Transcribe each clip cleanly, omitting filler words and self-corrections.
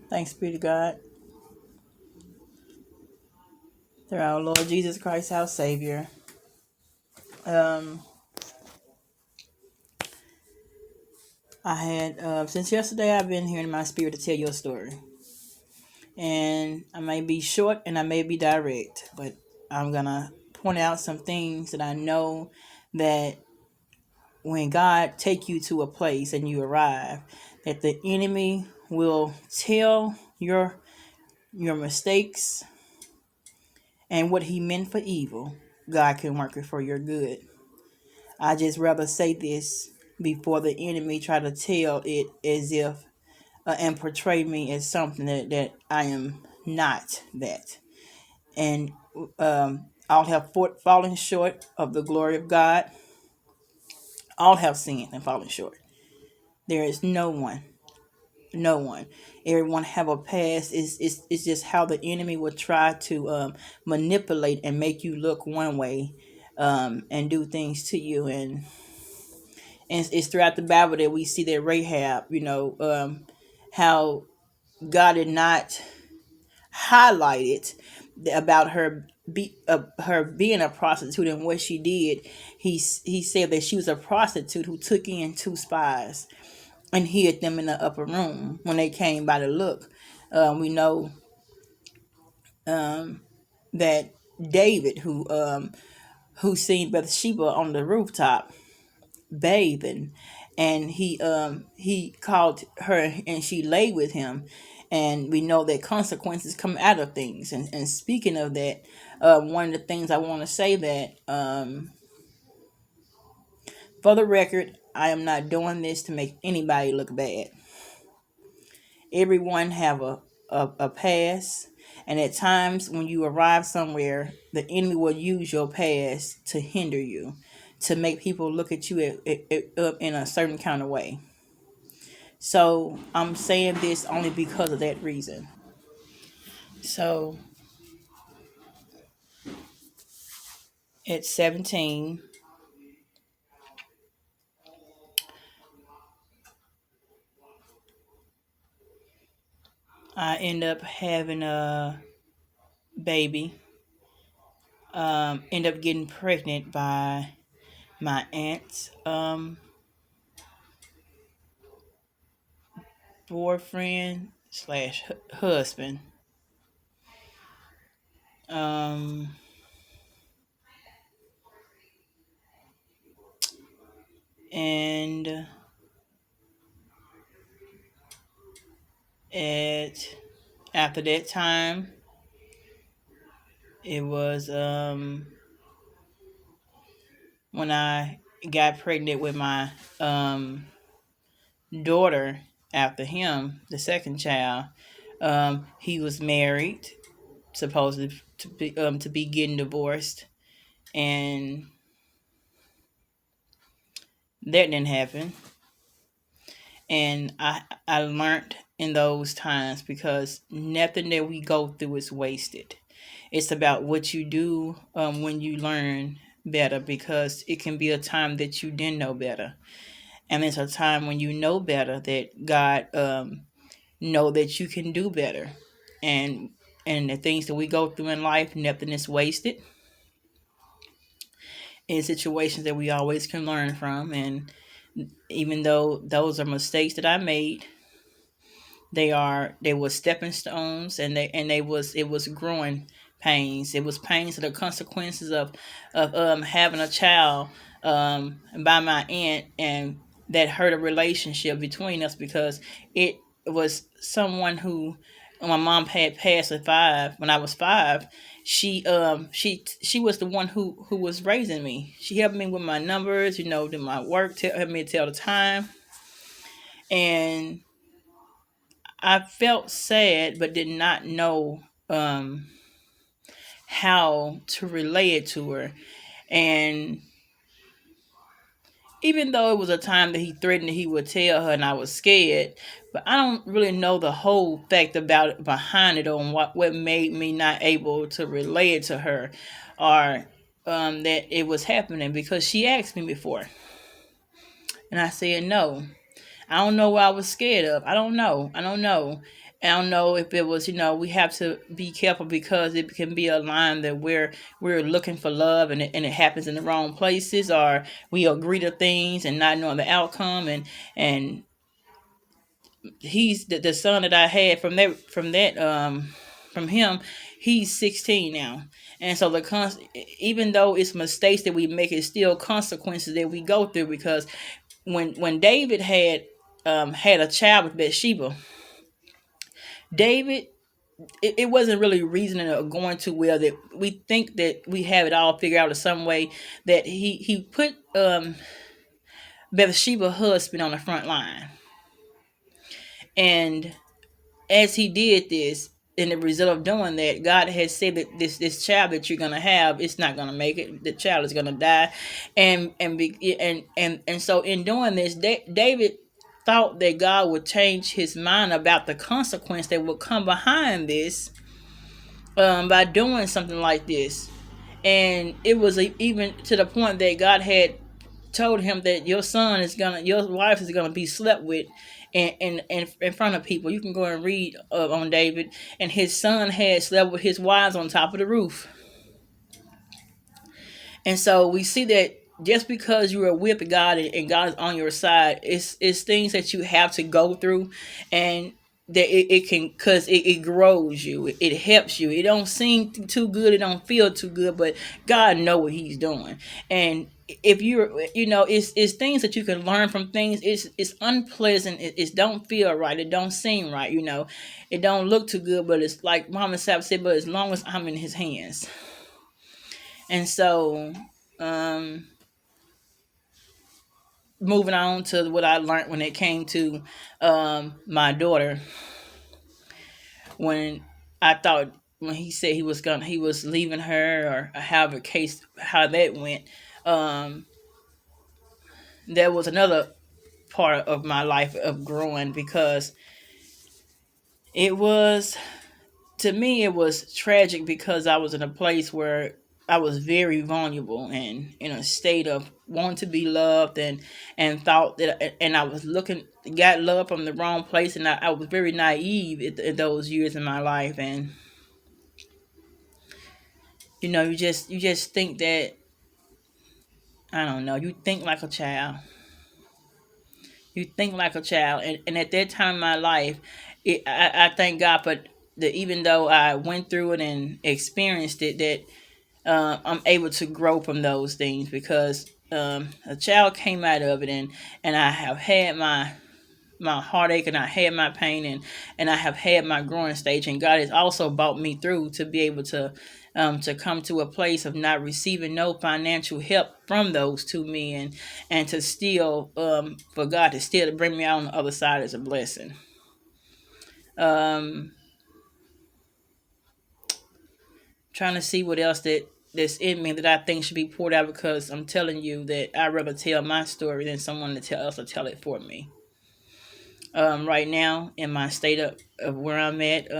Thanks be to God, through our Lord Jesus Christ, our Savior. Um, I had since yesterday I've been hearing in my spirit to tell your story, and I may be short and I may be direct, but I'm gonna point out some things that I know that when God take you to a place and you arrive, that the enemy will tell your mistakes and what he meant for evil. God can work it for your good. I just rather say this before the enemy try to tell it as if and portray me as something that I am not that. And all have fallen short of the glory of God. All have sinned and fallen short. There is no one. Everyone have a past. It's just how the enemy will try to manipulate and make you look one way and do things to you. And it's throughout the Bible that we see that Rahab, how God did not highlight it about her being a prostitute and what she did. He said that she was a prostitute who took in two spies and hid them in the upper room when they came by to look. We know that David, who seen Bathsheba on the rooftop bathing, and he called her and she lay with him, and we know that consequences come out of things. And speaking of that, one of the things I want to say that for the record, I am not doing this to make anybody look bad. Everyone have a past, and at times when you arrive somewhere, the enemy will use your past to hinder you, to make people look at you in a certain kind of way. So I'm saying this only because of that reason. So at 17, I end up having a baby. End up getting pregnant by my aunt's boyfriend slash husband. Um, and at after that time, it was when I got pregnant with my daughter after him, the second child. He was married, supposed to be getting divorced, and that didn't happen. And I learned in those times, because nothing that we go through is wasted. It's about what you do when you learn better, because it can be a time that you didn't know better, and it's a time when you know better that God know that you can do better. and and the things that we go through in life, nothing is wasted. In situations that we always can learn from, and even though those are mistakes that I made, they were stepping stones, and they was it was growing pains. It was pains of the consequences of having a child by my aunt, and that hurt a relationship between us, because it was someone who my mom had passed at 5. When I was 5, she was the one who was raising me. She helped me with my numbers, did my work, helped me to tell the time. And I felt sad, but did not know um, how to relay it to her. And even though it was a time that he threatened that he would tell her, and I was scared, but I don't really know the whole fact about it, behind it, on what made me not able to relay it to her, or that it was happening, because she asked me before, and I said no. I don't know what I was scared of. I don't know. I don't know if it was, we have to be careful because it can be a line that we're looking for love and it happens in the wrong places, or we agree to things and not knowing the outcome. And he's the son that I had from him. He's 16 now, and so even though it's mistakes that we make, it's still consequences that we go through. Because when David had a child with Bathsheba, David, it wasn't really reasoning or going too well that we think that we have it all figured out in some way, that he put Bathsheba husband on the front line. And as he did this, in the result of doing that, God has said that this child that you're gonna have, it's not gonna make it. The child is gonna die, and so in doing this, David thought that God would change his mind about the consequence that would come behind this, by doing something like this. And it was even to the point that God had told him that your wife is gonna be slept with in front of people. You can go and read on David, and his son had slept with his wives on top of the roof. And so we see that just because you are with God and God is on your side, it's things that you have to go through, and that it can, because it grows you, it helps you. It don't seem too good, it don't feel too good, but God know what he's doing. And if it's things that you can learn from things. It's unpleasant, it don't feel right, it don't seem right, it don't look too good, but it's like Mama Sap said, but as long as I'm in his hands. And so, um, moving on to what I learned when it came to my daughter. When I thought, when he said he was leaving her, or however case how that went, um, there was another part of my life of growing, because it was, to me, it was tragic, because I was in a place where I was very vulnerable and in a state of wanting to be loved, and thought that, and I was looking, got love from the wrong place, and I was very naive in those years in my life. And you just think that, I don't know, you think like a child. You think like a child, and at that time in my life, I thank God for that. Even though I went through it and experienced it, that I'm able to grow from those things, because a child came out of it, and I have had my heartache, and I had my pain, and I have had my growing stage, and God has also brought me through to be able to come to a place of not receiving no financial help from those to me, and to still, for God to still bring me out on the other side is a blessing. Um, Trying to see what else that's in me that I think should be poured out, because I'm telling you that I'd rather tell my story than someone to tell it for me. Right now, in my state of where I'm at,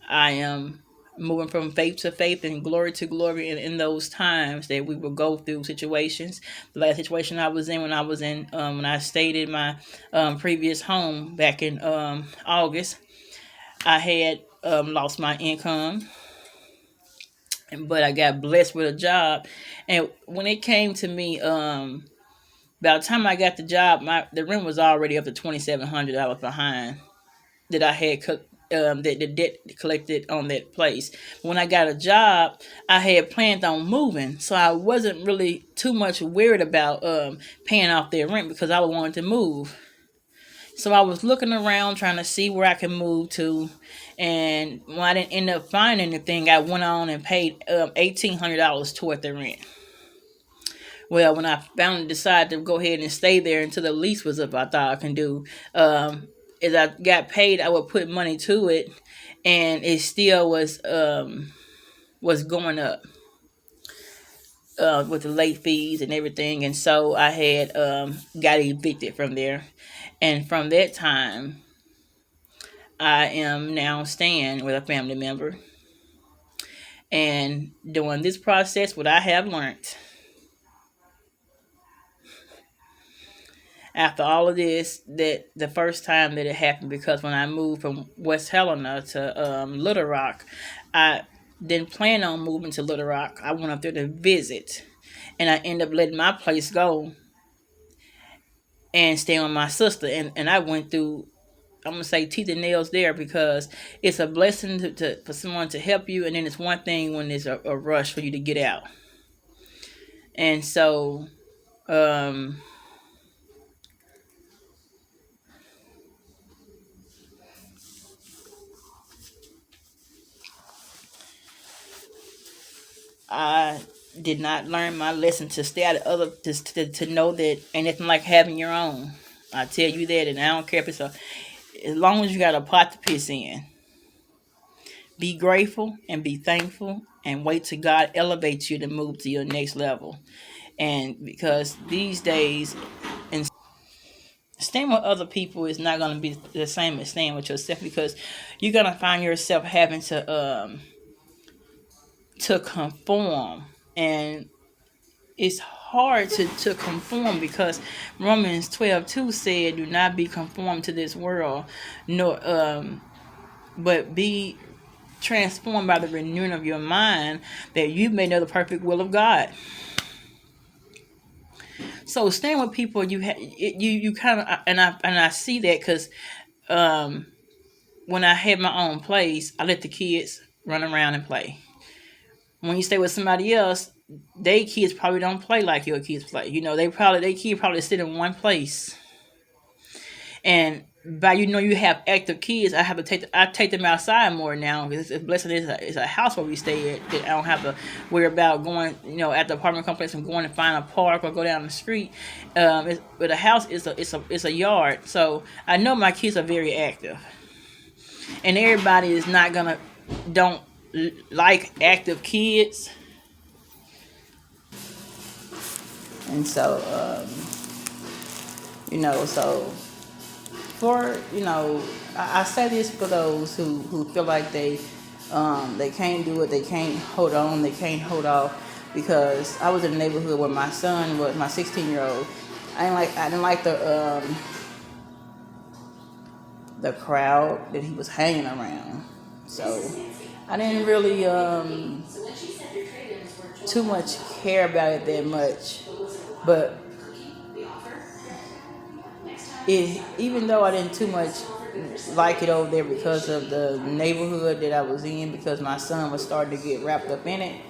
I am moving from faith to faith and glory to glory. And in those times that we will go through situations, the last situation I was in, when I stayed in my previous home back in August, I had lost my income, but I got blessed with a job. And when it came to me, by the time I got the job, the rent was already up to $2,700 behind, that I had the debt collected on that place. When I got a job, I had planned on moving, so I wasn't really too much worried about paying off their rent, because I wanted to move. So I was looking around trying to see where I could move to, and when I didn't end up finding anything, I went on and paid $1,800 toward the rent. Well, when I finally decided to go ahead and stay there until the lease was up, I thought I can do. As I got paid, I would put money to it, and it still was going up with the late fees and everything, and so I had got evicted from there, and from that time, I am now staying with a family member, and during this process, what I have learned, after all of this, that the first time that it happened, because when I moved from West Helena to Little Rock, I didn't plan on moving to Little Rock. I went up there to visit, and I ended up letting my place go and staying with my sister. And I went through, I'm gonna say, teeth and nails there, because it's a blessing for someone to help you, and then it's one thing when there's a rush for you to get out. And so, um, I did not learn my lesson to stay out of other, to know that ain't nothing like having your own. I tell you that, and I don't care if it's a, as long as you got a pot to piss in, be grateful and be thankful and wait till God elevates you to move to your next level. And because these days, and staying with other people is not going to be the same as staying with yourself, because you're going to find yourself having to conform, and it's hard to conform, because Romans 12:2 said, "Do not be conformed to this world, nor but be transformed by the renewing of your mind, that you may know the perfect will of God." So staying with people, you kind of, and I see that, because um, when I had my own place, I let the kids run around and play. When you stay with somebody else, they kids probably don't play like your kids play. They kid probably sit in one place. And by you have active kids, I take them outside more now, because it's blessing. It's a house where we stay at, that I don't have to worry about going at the apartment complex and going to find a park or go down the street. But a house is a yard, so I know my kids are very active, and everybody is not gonna don't like active kids. And so so for I say this for those who feel like they can't do it, they can't hold on, they can't hold off, because I was in a neighborhood where my son was my 16-year-old. I didn't like the crowd that he was hanging around, so I didn't really too much care about it that much. But even though I didn't too much like it over there because of the neighborhood that I was in, because my son was starting to get wrapped up in it,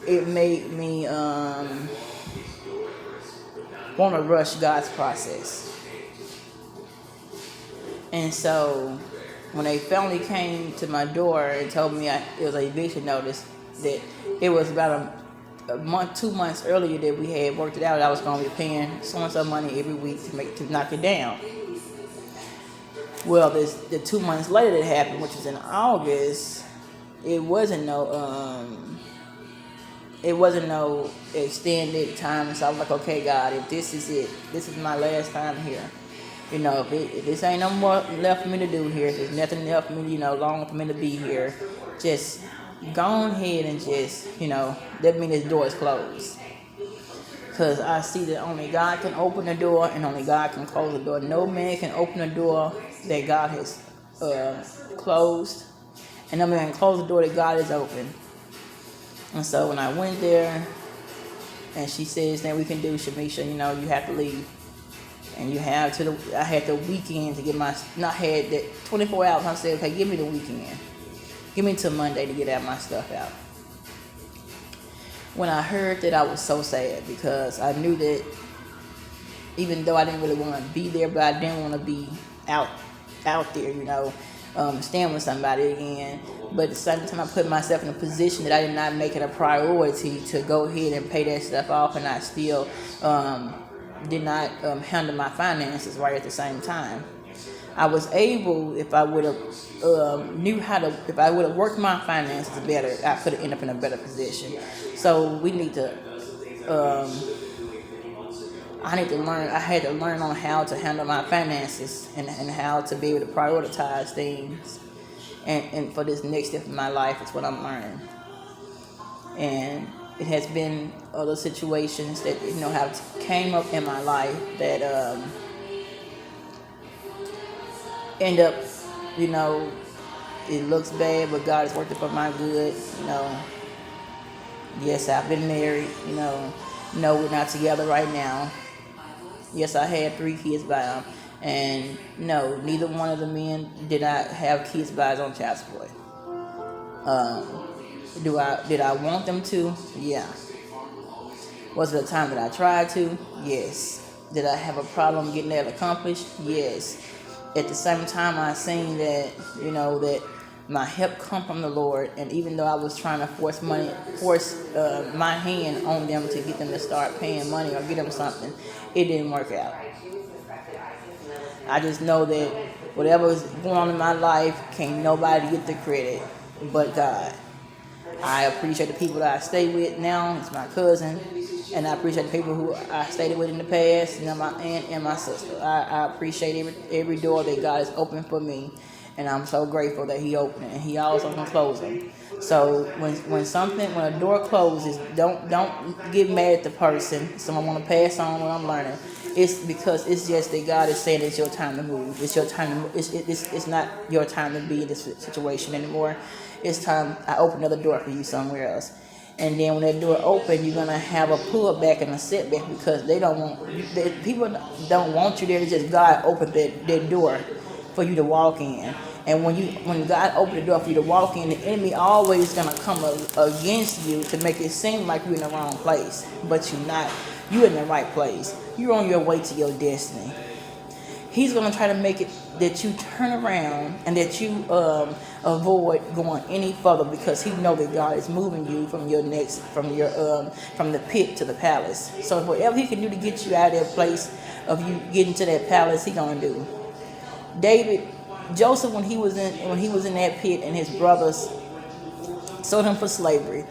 it made me want to rush God's process. And so when they finally came to my door and told me it was a eviction notice, that it was about a month, 2 months earlier that we had worked it out, I was going to be paying so much money every week to knock it down. Well, the 2 months later that happened, which was in August, it wasn't no extended time. And so I was like, okay, God, if this is it, this is my last time here. If this ain't no more left for me to do here, if there's nothing left for me, long for me to be here, just go ahead and just, that means this door is closed. Because I see that only God can open the door and only God can close the door. No man can open the door that God has closed, and no man can close the door that God has opened. And so when I went there, and she says, "Then we can do, Shamisha, you have to leave." And I had the weekend to get not had that 24 hours. I said, okay, give me the weekend. Give me till Monday to get my stuff out. When I heard that, I was so sad, because I knew that even though I didn't really want to be there, but I didn't want to be out there, staying with somebody again. But at the same time, I put myself in a position that I did not make it a priority to go ahead and pay that stuff off, and I still did not handle my finances right at the same time. I was able, if I would have if I would have worked my finances better, I could have ended up in a better position. So we need to, I had to learn on how to handle my finances, and how to be able to prioritize things. And for this next step in my life is what I'm learning. And it has been other situations that have came up in my life that end up, you know, it looks bad, but God is working for my good. Yes, I've been married. No, we're not together right now. Yes, I had 3 kids by him, and no, neither one of the men did not have kids by his own child support. Did I want them to? Yeah. Was there a time that I tried to? Yes. Did I have a problem getting that accomplished? Yes. At the same time, I seen that that my help come from the Lord, and even though I was trying to force my hand on them to get them to start paying money or get them something, it didn't work out. I just know that whatever's going on in my life, can't nobody get the credit but God. I appreciate the people that I stay with now. It's my cousin, and I appreciate the people who I stayed with in the past. My aunt and my sister. I appreciate every door that God has opened for me, and I'm so grateful that He opened it, and He also can close them. So when a door closes, don't get mad at the person. Someone want to pass on what I'm learning. It's because it's just that God is saying it's your time to move. It's your time to move. It's not your time to be in this situation anymore. It's time I open another door for you somewhere else. And then when that door open, you're gonna have a pullback and a setback because people don't want you there. It's just God opened that door for you to walk in. And when God opened the door for you to walk in, the enemy always gonna come against you to make it seem like you're in the wrong place, but you're not. You're in the right place. You're on your way to your destiny. He's going to try to make it that you turn around and that you avoid going any further because he knows that God is moving you from from the pit to the palace. So whatever he can do to get you out of that place of you getting to that palace, he's going to do. Joseph, when he was in that pit and his brothers sold him for slavery,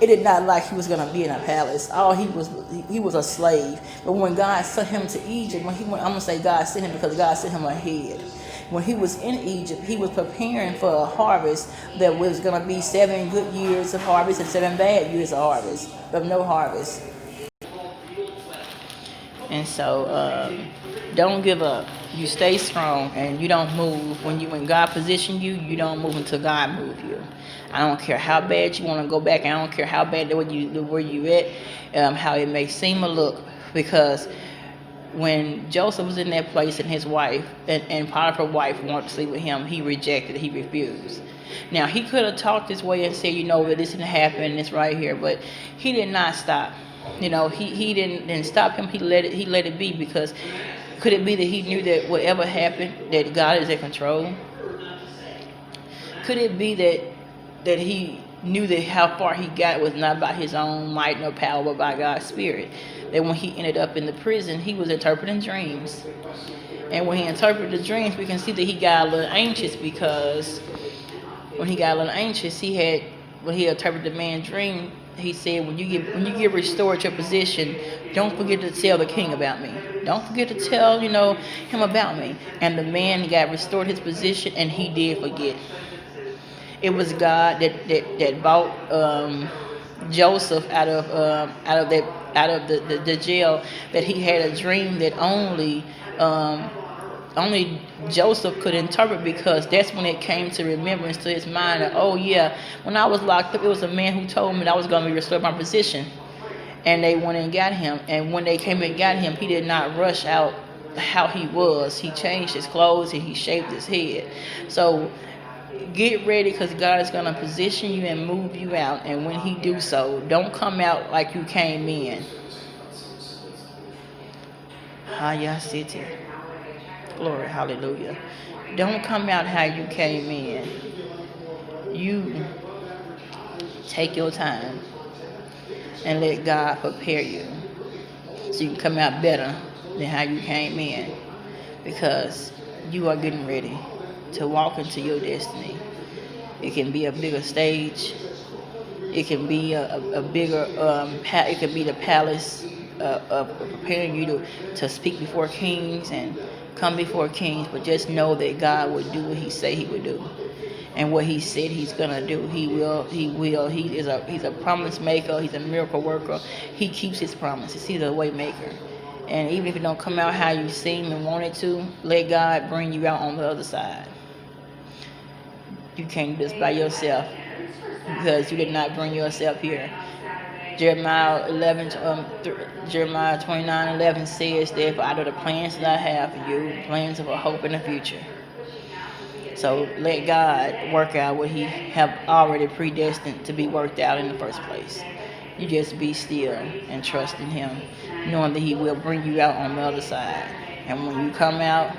it did not like he was going to be in a palace. He was a slave. But when God sent him to Egypt, I'm going to say God sent him because God sent him ahead. When he was in Egypt, he was preparing for a harvest that was going to be 7 good years of harvest and 7 bad years of harvest, of no harvest. And so don't give up. You stay strong and you don't move. When God positions you, you don't move until God moves you. I don't care how bad you want to go back. I don't care how bad where you at, how it may seem or look. Because when Joseph was in that place and his wife and Potiphar's wife wanted to sleep with him, he rejected. He refused. Now he could have talked this way and said, that this didn't happen. It's right here, but he did not stop. He didn't stop him. He let it be because could it be that he knew that whatever happened, that God is in control? Could it be that he knew that how far he got was not by his own might nor power, but by God's Spirit? That when he ended up in the prison, he was interpreting dreams. And when he interpreted the dreams, we can see that he got a little anxious because when he got a little anxious, when he interpreted the man's dream, he said, when you get restored to your position, don't forget to tell the king about me. Don't forget to tell, him about me. And the man got restored his position, and he did forget. It was God that brought Joseph out of the jail, that he had a dream that only Joseph could interpret, because that's when it came to remembrance to his mind that, oh yeah, when I was locked up, it was a man who told me that I was going to be restored my position. And they went and got him. And when they came and got him, he did not rush out how he was. He changed his clothes and he shaved his head. So get ready, because God is going to position you and move you out. And when he do so, don't come out like you came in. Haya City. Glory, hallelujah. Don't come out how you came in. You take your time and let God prepare you so you can come out better than how you came in, because you are getting ready to walk into your destiny. It can be a bigger stage. It can be a bigger, it can be the palace of preparing you to speak before kings and come before kings, but just know that God would do what he said he would do. And what he said he's gonna do, he will. He's a promise maker. He's a miracle worker. He keeps his promises. He's a way maker. And even if it don't come out how you seem and want it to, let God bring you out on the other side. You can't do this by yourself, because you did not bring yourself here. Jeremiah 29:11 says, "Therefore I know the plans that I have for you, plans of a hope and a future." So let God work out what he have already predestined to be worked out in the first place. You just be still and trust in him, knowing that he will bring you out on the other side. And when you come out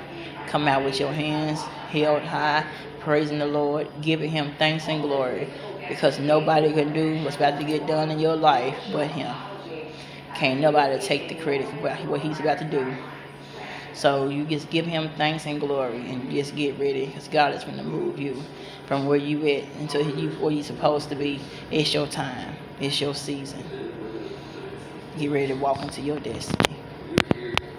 with your hands held high, praising the Lord, giving him thanks and glory, because nobody can do what's about to get done in your life but him. Can't nobody take the credit for what he's about to do. So you just give him thanks and glory, and you just get ready, because God is going to move you from where you at until where you're supposed to be. It's your time. It's your season. Get ready to walk into your destiny.